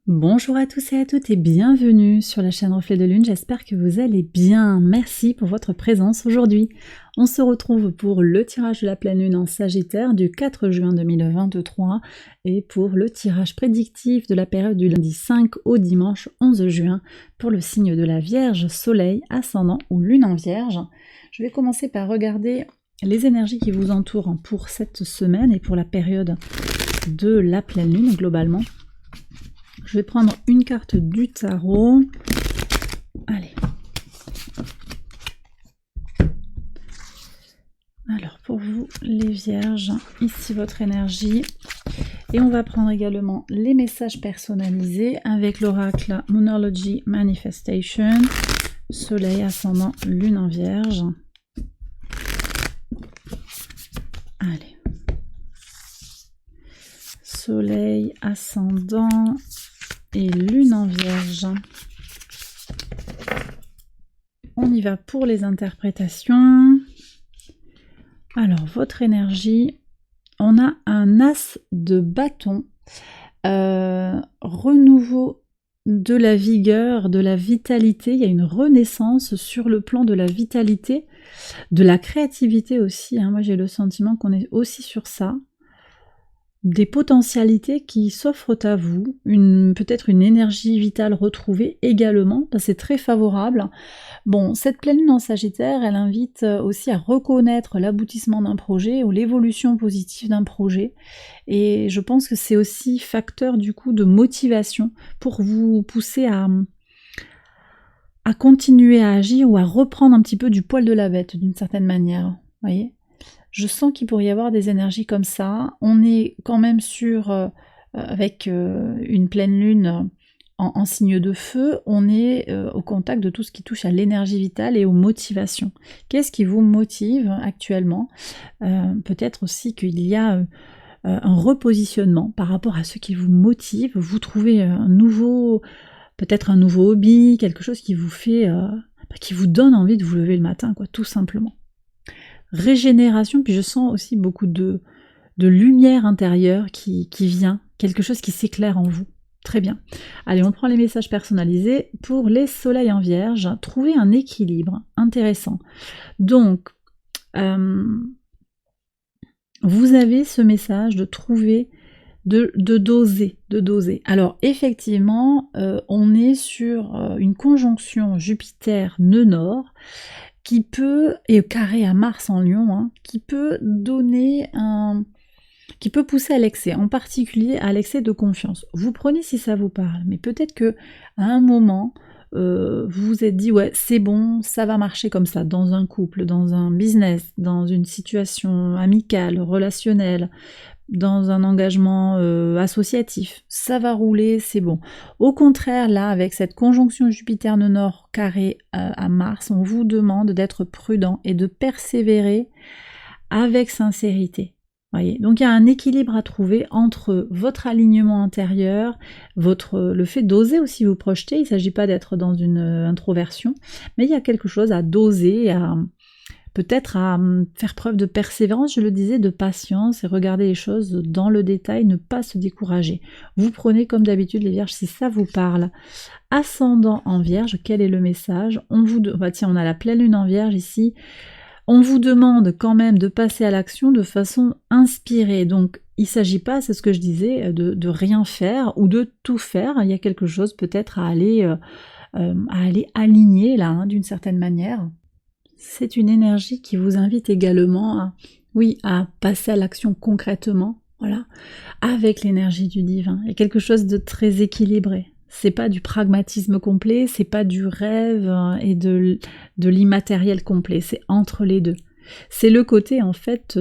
Bonjour à tous et à toutes et bienvenue sur la chaîne Reflet de Lune, j'espère que vous allez bien. Merci pour votre présence aujourd'hui. On se retrouve pour le tirage de la pleine lune en Sagittaire du 4 juin 2023 et pour le tirage prédictif de la période du lundi 5 au dimanche 11 juin pour le signe de la Vierge, Soleil, Ascendant ou Lune en Vierge. Je vais commencer par regarder les énergies qui vous entourent pour cette semaine et pour la période de la pleine lune globalement. Je vais prendre une carte du tarot. Allez. Alors pour vous les vierges, ici votre énergie. Et on va prendre également les messages personnalisés avec l'oracle Moonology Manifestation, Soleil, Ascendant, Lune en Vierge. Allez. Soleil, Ascendant et Lune en Vierge. On y va pour les interprétations. Alors, votre énergie, on a un as de bâton, renouveau de la vigueur, de la vitalité. Il y a une renaissance sur le plan de la vitalité, de la créativité aussi. Moi, j'ai le sentiment qu'on est aussi sur ça. Des potentialités qui s'offrent à vous, peut-être une énergie vitale retrouvée également, c'est très favorable. Bon, cette pleine lune en Sagittaire, elle invite aussi à reconnaître l'aboutissement d'un projet ou l'évolution positive d'un projet, et je pense que c'est aussi facteur du coup de motivation pour vous pousser à continuer à agir ou à reprendre un petit peu du poil de la bête d'une certaine manière, voyez. Je sens qu'il pourrait y avoir des énergies comme ça. On est quand même avec une pleine lune en signe de feu, on est au contact de tout ce qui touche à l'énergie vitale et aux motivations. Qu'est-ce qui vous motive actuellement? Peut-être aussi qu'il y a un repositionnement par rapport à ce qui vous motive. Vous trouvez peut-être un nouveau hobby, quelque chose qui vous fait, qui vous donne envie de vous lever le matin, quoi, tout simplement. Régénération, puis je sens aussi beaucoup de lumière intérieure qui vient, quelque chose qui s'éclaire en vous. Très bien. Allez, on prend les messages personnalisés. Pour les soleils en Vierge, trouvez un équilibre intéressant. Donc, vous avez ce message de trouver, de doser. Alors, effectivement, on est sur une conjonction Jupiter-Nœud Nord, qui peut, et carré à Mars en Lion, qui peut qui peut pousser à l'excès, en particulier à l'excès de confiance. Vous prenez si ça vous parle, mais peut-être que à un moment, vous vous êtes dit, ouais, c'est bon, ça va marcher comme ça, dans un couple, dans un business, dans une situation amicale, relationnelle, dans un engagement associatif, ça va rouler, c'est bon. Au contraire, là, avec cette conjonction Jupiter-Nœud Nord carré à Mars, on vous demande d'être prudent et de persévérer avec sincérité. Voyez, donc il y a un équilibre à trouver entre votre alignement intérieur, le fait d'oser aussi vous projeter. Il ne s'agit pas d'être dans une introversion, mais il y a quelque chose à doser, peut-être à faire preuve de persévérance, je le disais, de patience et regarder les choses dans le détail, ne pas se décourager. Vous prenez comme d'habitude les vierges si ça vous parle. Ascendant en vierge, quel est le message? On a la pleine lune en vierge ici. On vous demande quand même de passer à l'action de façon inspirée. Donc il ne s'agit pas, c'est ce que je disais, de rien faire ou de tout faire. Il y a quelque chose peut-être à aller aligner là, d'une certaine manière. C'est une énergie qui vous invite également à passer à l'action concrètement, voilà, avec l'énergie du divin. Il y a quelque chose de très équilibré. C'est pas du pragmatisme complet, c'est pas du rêve et de l'immatériel complet, c'est entre les deux. C'est le côté en fait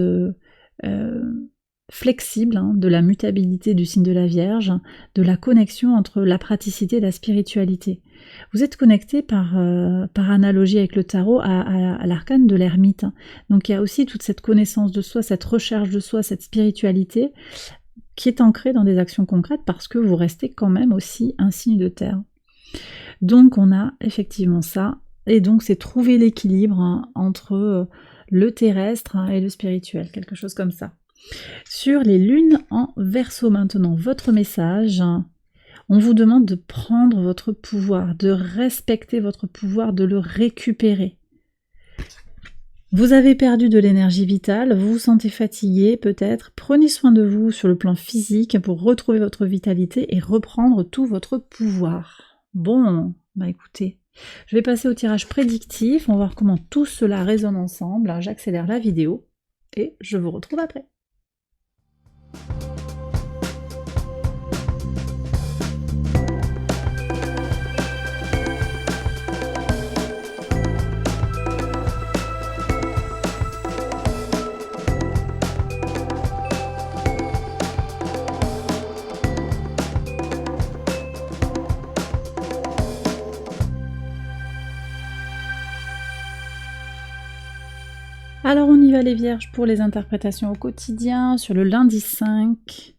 flexible de la mutabilité du signe de la Vierge, de la connexion entre la praticité et la spiritualité. Vous êtes connecté par analogie avec le tarot à l'arcane de l'ermite. Donc il y a aussi toute cette connaissance de soi, cette recherche de soi, cette spiritualité qui est ancrée dans des actions concrètes parce que vous restez quand même aussi un signe de terre. Donc on a effectivement ça, et donc c'est trouver l'équilibre entre le terrestre et le spirituel, quelque chose comme ça. Sur les lunes en Verseau maintenant, votre message, On vous demande de prendre votre pouvoir, de respecter votre pouvoir, de le récupérer. Vous avez perdu de l'énergie vitale, vous vous sentez fatigué peut-être, prenez soin de vous sur le plan physique pour retrouver votre vitalité et reprendre tout votre pouvoir. Bon, bah écoutez, je vais passer au tirage prédictif, on va voir comment tout cela résonne ensemble. J'accélère la vidéo et je vous retrouve après. Alors on y va les vierges pour les interprétations au quotidien sur le lundi 5.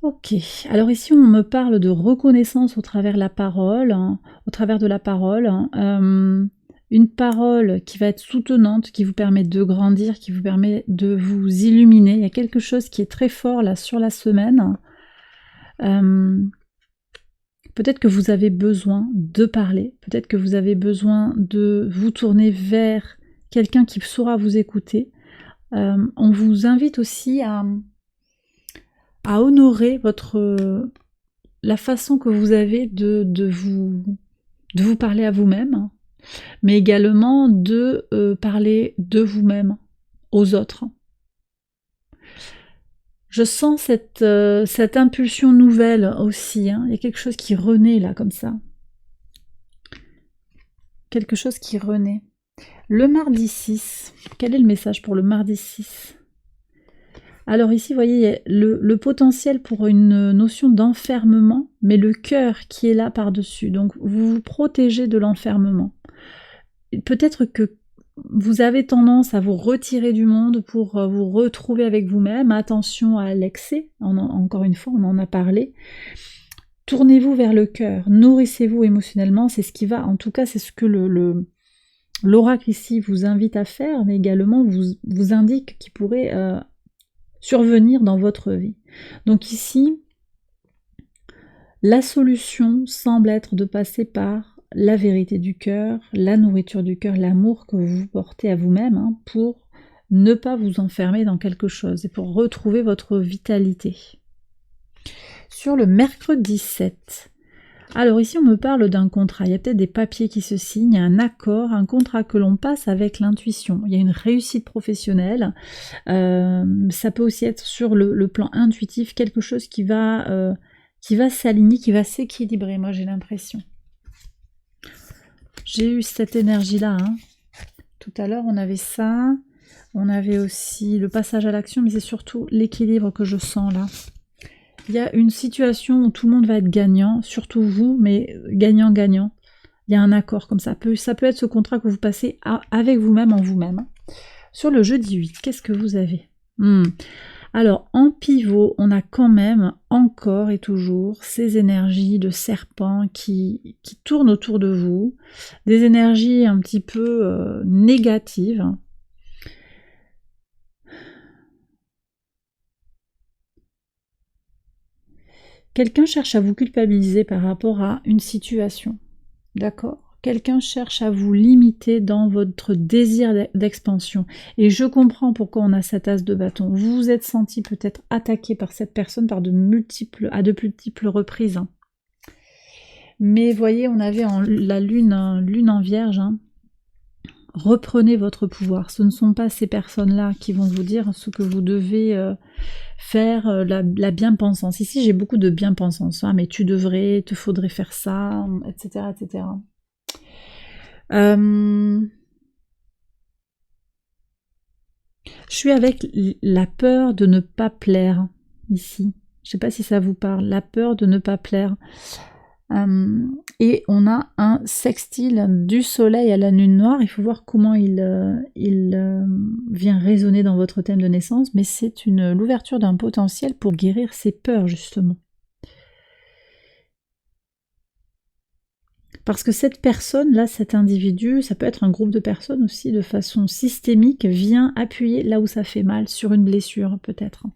Ok, alors ici on me parle de reconnaissance au travers de la parole, une parole qui va être soutenante, qui vous permet de grandir, qui vous permet de vous illuminer. Il y a quelque chose qui est très fort là sur la semaine. Peut-être que vous avez besoin de parler, peut-être que vous avez besoin de vous tourner vers quelqu'un qui saura vous écouter. On vous invite aussi à honorer la façon que vous avez de vous parler à vous-même, mais également de parler de vous-même aux autres. Je sens cette impulsion nouvelle aussi, hein. Il y a quelque chose qui renaît là comme ça. Quelque chose qui renaît. Le mardi 6, quel est le message pour le mardi 6 ? Alors ici, vous voyez, il y a le potentiel pour une notion d'enfermement, mais le cœur qui est là par-dessus. Donc, vous vous protégez de l'enfermement. Peut-être que vous avez tendance à vous retirer du monde pour vous retrouver avec vous-même. Attention à l'excès, encore une fois, on en a parlé. Tournez-vous vers le cœur, nourrissez-vous émotionnellement, c'est ce qui va, en tout cas, c'est ce que l'oracle ici vous invite à faire, mais également vous indique qu'il pourrait survenir dans votre vie. Donc ici, la solution semble être de passer par la vérité du cœur, la nourriture du cœur, l'amour que vous portez à vous-même, hein, pour ne pas vous enfermer dans quelque chose et pour retrouver votre vitalité. Sur le mercredi 7, alors ici on me parle d'un contrat, il y a peut-être des papiers qui se signent, il y a un accord, un contrat que l'on passe avec l'intuition, il y a une réussite professionnelle, ça peut aussi être sur le plan intuitif, quelque chose qui va s'aligner, qui va s'équilibrer, moi j'ai l'impression. J'ai eu cette énergie-là, hein. Tout à l'heure on avait ça, on avait aussi le passage à l'action, mais c'est surtout l'équilibre que je sens là. Il y a une situation où tout le monde va être gagnant, surtout vous, mais gagnant-gagnant. Il y a un accord comme ça. Ça peut être ce contrat que vous passez avec vous-même en vous-même. Sur le jeudi 8, qu'est-ce que vous avez ? Alors, en pivot, on a quand même encore et toujours ces énergies de serpent qui tournent autour de vous, des énergies un petit peu négatives. Quelqu'un cherche à vous culpabiliser par rapport à une situation, d'accord ? Quelqu'un cherche à vous limiter dans votre désir d'expansion. Et je comprends pourquoi on a cette as de bâton. Vous vous êtes senti peut-être attaqué par cette personne à de multiples reprises. Mais voyez, on avait la lune en vierge. Hein. Reprenez votre pouvoir. Ce ne sont pas ces personnes-là qui vont vous dire ce que vous devez faire, la bien-pensance. Ici, j'ai beaucoup de bien-pensance. Ah, mais tu devrais, te faudrait faire ça, etc., etc. Je suis avec la peur de ne pas plaire ici. Je ne sais pas si ça vous parle. La peur de ne pas plaire. Et on a un sextile du soleil à la lune noire. Il faut voir comment il vient résonner dans votre thème de naissance, mais c'est l'ouverture d'un potentiel pour guérir ses peurs, justement. Parce que cette personne-là, cet individu, ça peut être un groupe de personnes aussi, de façon systémique, vient appuyer là où ça fait mal, sur une blessure peut-être.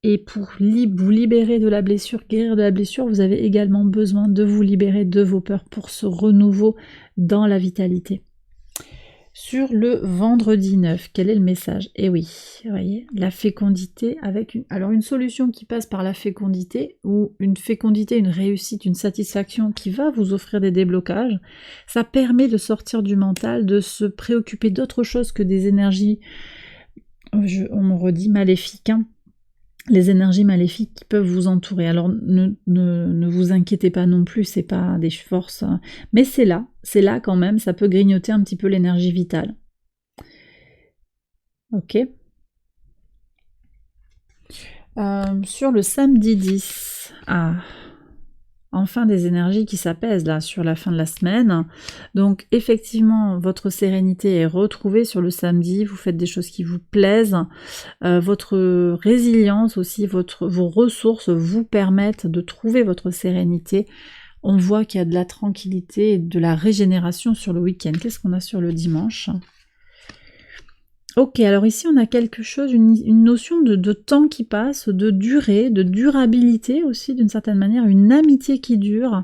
Et pour vous libérer de la blessure, guérir de la blessure, vous avez également besoin de vous libérer de vos peurs pour ce renouveau dans la vitalité. Sur le vendredi 9, quel est le message? Eh oui, vous voyez, la fécondité avec une solution qui passe par la fécondité, ou une fécondité, une réussite, une satisfaction qui va vous offrir des déblocages. Ça permet de sortir du mental, de se préoccuper d'autre chose que des énergies, on me redit, maléfiques, hein. Les énergies maléfiques qui peuvent vous entourer. Alors ne vous inquiétez pas non plus, c'est pas des forces, hein. Mais c'est là quand même, ça peut grignoter un petit peu l'énergie vitale. Ok. Sur le samedi 10, enfin des énergies qui s'apaisent là sur la fin de la semaine. Donc effectivement, votre sérénité est retrouvée sur le samedi, vous faites des choses qui vous plaisent, votre résilience aussi, vos ressources vous permettent de trouver votre sérénité. On voit qu'il y a de la tranquillité et de la régénération sur le week-end. Qu'est-ce qu'on a sur le dimanche ? Ok, alors ici on a quelque chose, une notion de temps qui passe, de durée, de durabilité aussi d'une certaine manière, une amitié qui dure.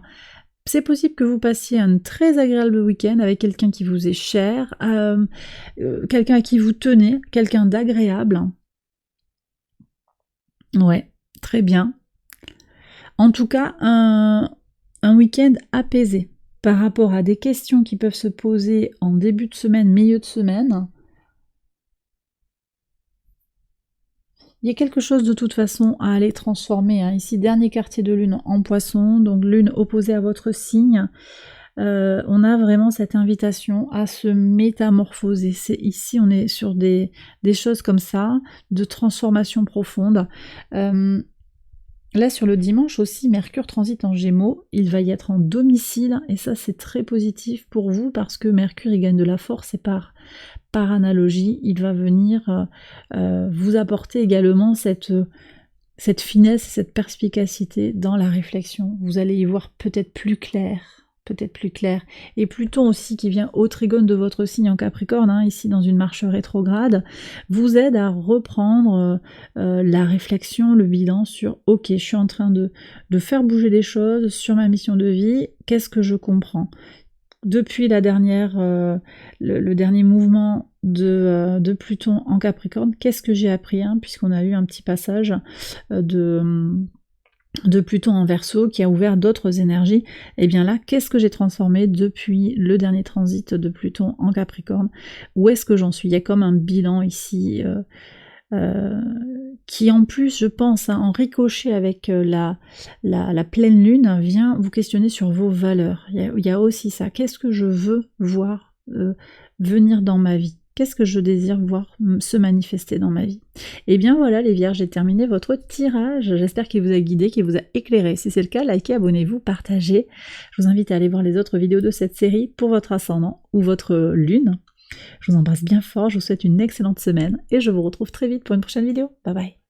C'est possible que vous passiez un très agréable week-end avec quelqu'un qui vous est cher, quelqu'un à qui vous tenez, quelqu'un d'agréable. Ouais, très bien. En tout cas, un week-end apaisé par rapport à des questions qui peuvent se poser en début de semaine, milieu de semaine. Il y a quelque chose de toute façon à aller transformer, hein. Ici, dernier quartier de lune en poisson, donc lune opposée à votre signe. On a vraiment cette invitation à se métamorphoser. Ici, on est sur des choses comme ça, de transformation profonde. Là, sur le dimanche aussi, Mercure transite en Gémeaux, il va y être en domicile, et ça c'est très positif pour vous, parce que Mercure, il gagne de la force, et par analogie, il va venir vous apporter également cette finesse, cette perspicacité dans la réflexion. Vous allez y voir peut-être plus clair. Et Pluton aussi, qui vient au trigone de votre signe en Capricorne, hein, ici dans une marche rétrograde, vous aide à reprendre la réflexion, le bilan sur « Ok, je suis en train de faire bouger des choses sur ma mission de vie, qu'est-ce que je comprends ?» Depuis le dernier mouvement de Pluton en Capricorne, qu'est-ce que j'ai appris, hein, puisqu'on a eu un petit passage de Pluton en Verseau qui a ouvert d'autres énergies. Et bien là, qu'est-ce que j'ai transformé depuis le dernier transit de Pluton en Capricorne? Où est-ce que j'en suis? Il y a comme un bilan ici qui en plus, je pense, hein, en ricochet avec la pleine lune, vient vous questionner sur vos valeurs. Il y a aussi ça. Qu'est-ce que je veux voir venir dans ma vie? Qu'est-ce que je désire voir se manifester dans ma vie? Et bien voilà les Vierges, j'ai terminé votre tirage. J'espère qu'il vous a guidé, qu'il vous a éclairé. Si c'est le cas, likez, abonnez-vous, partagez. Je vous invite à aller voir les autres vidéos de cette série pour votre ascendant ou votre lune. Je vous embrasse bien fort, je vous souhaite une excellente semaine et je vous retrouve très vite pour une prochaine vidéo. Bye bye.